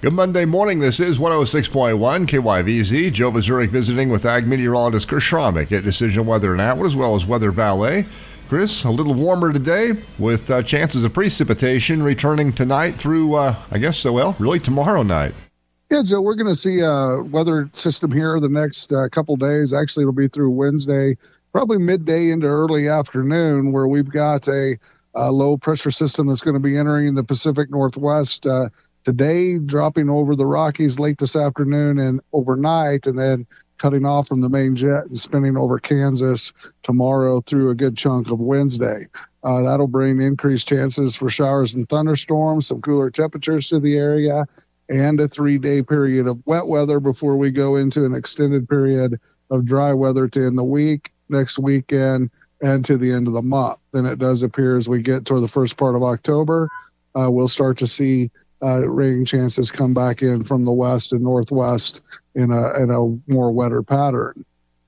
Good Monday morning. This is 106.1 KYVZ. Joe Vazurek visiting with Ag Meteorologist Chris Schromick at Decision Weather and Atwood, as well as WeatherValet. Chris, a little warmer today with chances of precipitation returning tonight through, really tomorrow night. Yeah, Joe, we're going to see a weather system here the next couple days. Actually, it'll be through Wednesday, probably midday into early afternoon, where we've got a low pressure system that's going to be entering the Pacific Northwest today, dropping over the Rockies late this afternoon and overnight, and then cutting off from the main jet and spinning over Kansas tomorrow through a good chunk of Wednesday. That'll bring increased chances for showers and thunderstorms, some cooler temperatures to the area, and a 3-day period of wet weather before we go into an extended period of dry weather to end the week, next weekend, and to the end of the month. Then it does appear as we get toward the first part of October, we'll start to see rain chances come back in from the west and northwest in a more wetter pattern.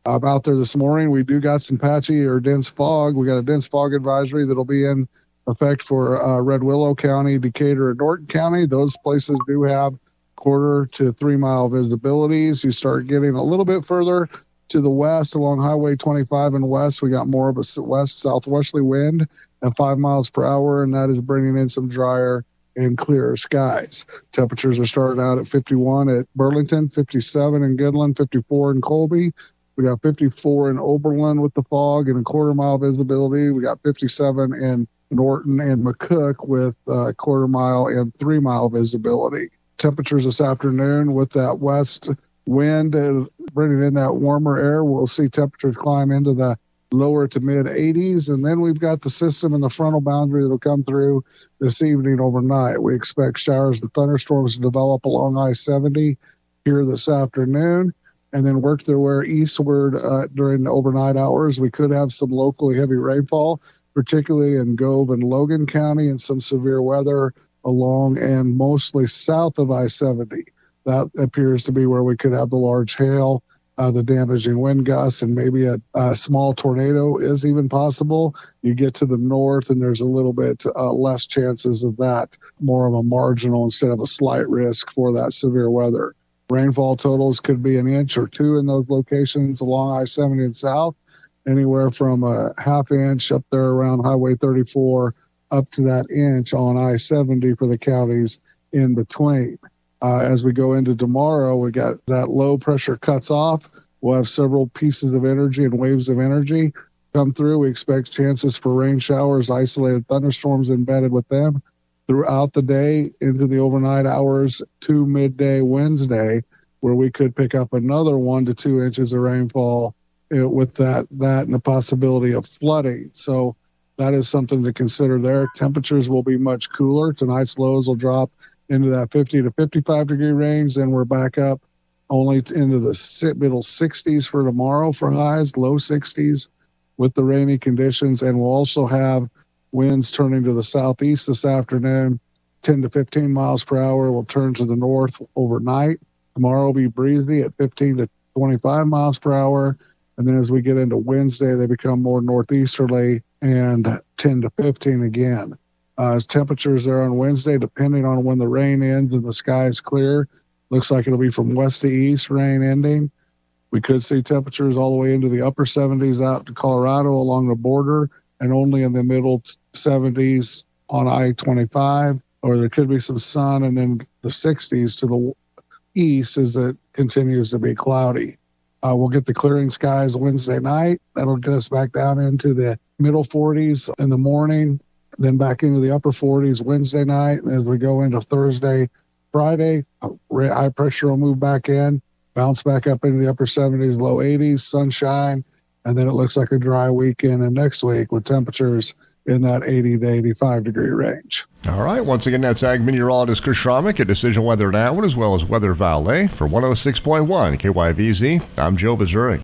Out there this morning, we do got some patchy or dense fog. We got a dense fog advisory that'll be in effect for Red Willow County, Decatur, and Norton County. Those places do have 1/4 to 3 mile visibilities. You start getting a little bit further to the west along Highway 25 and west. We got more of a west-southwesterly wind at 5 miles per hour, and that is bringing in some drier and clearer skies. Temperatures are starting out at 51 at Burlington, 57 in Goodland, 54 in Colby. We got 54 in Oberlin with the fog and a 1/4 mile visibility. We got 57 in Norton and McCook with 1/4 mile and 3 mile visibility. Temperatures this afternoon with that west wind bringing in that warmer air, we'll see temperatures climb into the lower to mid 80s. And then we've got the system and the frontal boundary that'll come through this evening overnight. We expect showers and thunderstorms to develop along I-70 here this afternoon and then work their way eastward during the overnight hours. We could have some locally heavy rainfall, particularly in Gove and Logan County, and some severe weather along and mostly south of I-70. That appears to be where we could have the large hail, the damaging wind gusts, and maybe a small tornado is even possible. You get to the north and there's a little bit less chances of that, more of a marginal instead of a slight risk for that severe weather. Rainfall totals could be 1 inch or 2 in those locations along I-70 and south, anywhere from a 1/2 inch up there around Highway 34 up to that inch on I-70 for the counties in between. As we go into tomorrow, we got that low pressure cuts off. We'll have several pieces of energy and waves of energy come through. We expect chances for rain showers, isolated thunderstorms embedded with them throughout the day into the overnight hours to midday Wednesday, where we could pick up another 1 to 2 inches of rainfall with that and the possibility of flooding. So that is something to consider there. Temperatures will be much cooler. Tonight's lows will drop into that 50 to 55 degree range. Then we're back up only into the middle 60s for tomorrow for highs, low 60s with the rainy conditions. And we'll also have winds turning to the southeast this afternoon, 10 to 15 miles per hour. Will turn to the north overnight. Tomorrow will be breezy at 15 to 25 miles per hour. And then as we get into Wednesday, they become more northeasterly and 10 to 15 again. As temperatures are on Wednesday, depending on when the rain ends and the sky is clear, looks like it'll be from west to east rain ending. We could see temperatures all the way into the upper 70s out to Colorado along the border and only in the middle 70s on I-25, or there could be some sun and then the 60s to the east as it continues to be cloudy. We'll get the clearing skies Wednesday night. That'll get us back down into the middle 40s in the morning, then back into the upper 40s Wednesday night. And as we go into Thursday, Friday, high pressure will move back in, bounce back up into the upper 70s, low 80s, sunshine, and then it looks like a dry weekend and next week with temperatures in that 80 to 85 degree range. All right. Once again, that's Ag Meteorologist Chris Schromick at Decision Weather and Atwood, as well as WeatherValet for 106.1 KYVZ. I'm Joe Vazurek.